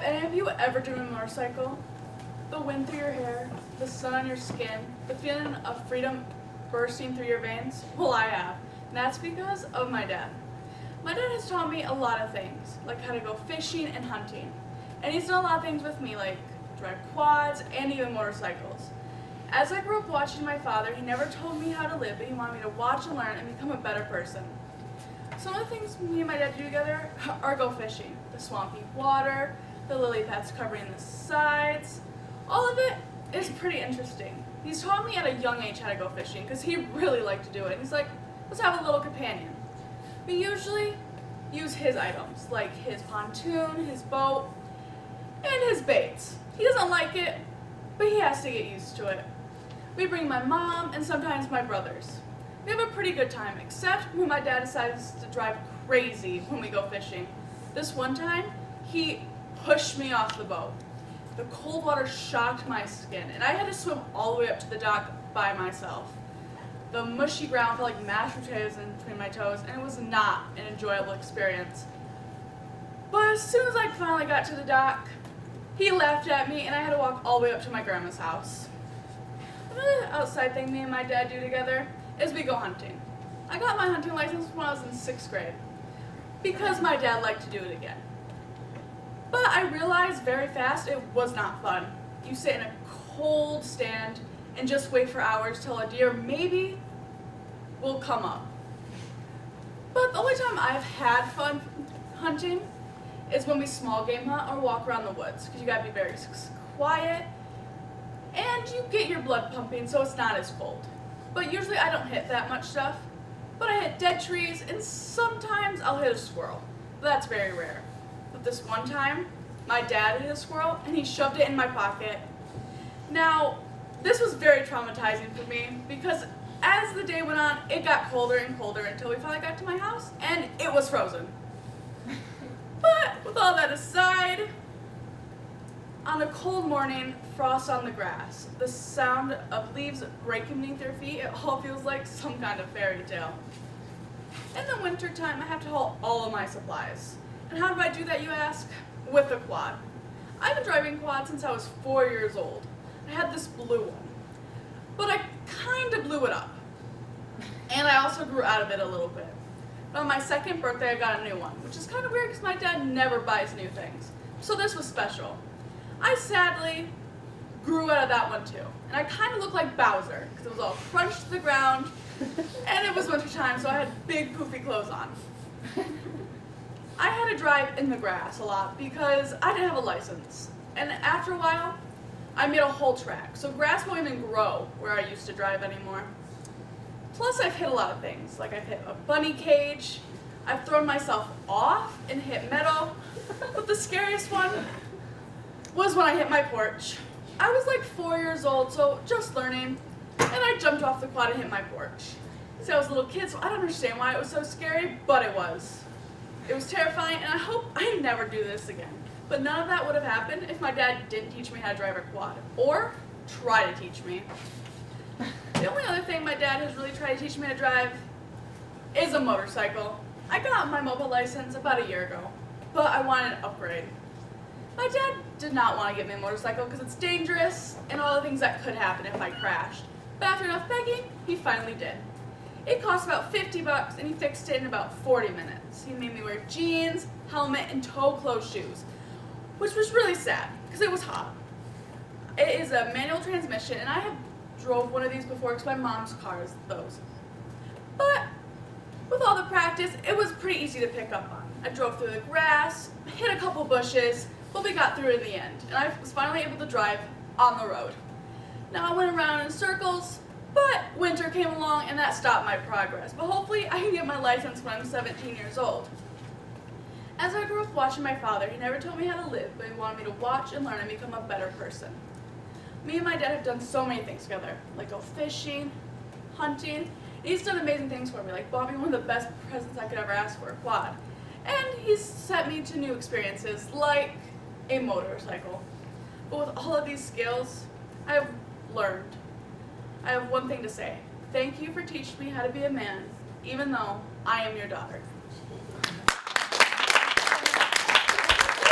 any of you ever driven a motorcycle? The wind through your hair, the sun on your skin, the feeling of freedom bursting through your veins? Well, I have, and that's because of my dad. My dad has taught me a lot of things, like how to go fishing and hunting. And he's done a lot of things with me, like drive quads and even motorcycles. As I grew up watching my father, he never told me how to live, but he wanted me to watch and learn and become a better person. Some of the things me and my dad do together are go fishing. The swampy water, the lily pads covering the sides. All of it is pretty interesting. He's taught me at a young age how to go fishing because he really liked to do it. He's like, let's have a little companion. We usually use his items, like his pontoon, his boat, and his baits. He doesn't like it, but he has to get used to it. We bring my mom and sometimes my brothers. We have a pretty good time, except when my dad decides to drive crazy when we go fishing. This one time, he pushed me off the boat. The cold water shocked my skin, and I had to swim all the way up to the dock by myself. The mushy ground felt like mashed potatoes in between my toes, and it was not an enjoyable experience. But as soon as I finally got to the dock, he laughed at me, and I had to walk all the way up to my grandma's house. Another outside thing me and my dad do together is we go hunting. I got my hunting license when I was in 6th grade because my dad liked to do it again. But I realized very fast it was not fun. You sit in a cold stand and just wait for hours till a deer maybe will come up. But the only time I've had fun hunting is when we small game hunt or walk around the woods, because you gotta be very quiet and you get your blood pumping so it's not as cold. But usually I don't hit that much stuff, but I hit dead trees and sometimes I'll hit a squirrel, but that's very rare. But this one time, my dad hit a squirrel and he shoved it in my pocket. Now, this was very traumatizing for me because as the day went on, it got colder and colder until we finally got to my house and it was frozen. But with all that aside, on a cold morning, frost on the grass, the sound of leaves breaking beneath your feet, it all feels like some kind of fairy tale. In the winter time, I have to haul all of my supplies. And how do I do that, you ask? With a quad. I've been driving quad since I was 4 years old. I had this blue one, but I kind of blew it up. And I also grew out of it a little bit. But on my 2nd birthday, I got a new one, which is kind of weird because my dad never buys new things. So this was special. I sadly grew out of that one too. And I kind of looked like Bowser because it was all crunched to the ground and it was winter time, so I had big poofy clothes on. I had to drive in the grass a lot because I didn't have a license. And after a while, I made a whole track. So grass won't even grow where I used to drive anymore. Plus I've hit a lot of things. Like I've hit a bunny cage, I've thrown myself off and hit metal. But the scariest one was when I hit my porch. I was like 4 years old, so just learning, and I jumped off the quad and hit my porch. So I was a little kid, so I don't understand why it was so scary, but it was. It was terrifying, and I hope I never do this again. But none of that would have happened if my dad didn't teach me how to drive a quad, or try to teach me. The only other thing my dad has really tried to teach me how to drive is a motorcycle. I got my mobile license about a year ago, but I wanted an upgrade. My dad did not want to get me a motorcycle because it's dangerous and all the things that could happen if I crashed. But after enough begging, he finally did. It cost about $50 and he fixed it in about 40 minutes. He made me wear jeans, helmet, and toe-closed shoes, which was really sad because it was hot. It is a manual transmission and I have drove one of these before because my mom's car is those. But with all the practice, it was pretty easy to pick up on. I drove through the grass, hit a couple bushes, but we got through it in the end, and I was finally able to drive on the road. Now I went around in circles, but winter came along and that stopped my progress. But hopefully I can get my license when I'm 17 years old. As I grew up watching my father, he never told me how to live, but he wanted me to watch and learn and become a better person. Me and my dad have done so many things together, like go fishing, hunting, and he's done amazing things for me, like bought me one of the best presents I could ever ask for, a quad. And he's set me to new experiences, like a motorcycle. But with all of these skills, I have learned. I have one thing to say. Thank you for teaching me how to be a man, even though I am your daughter.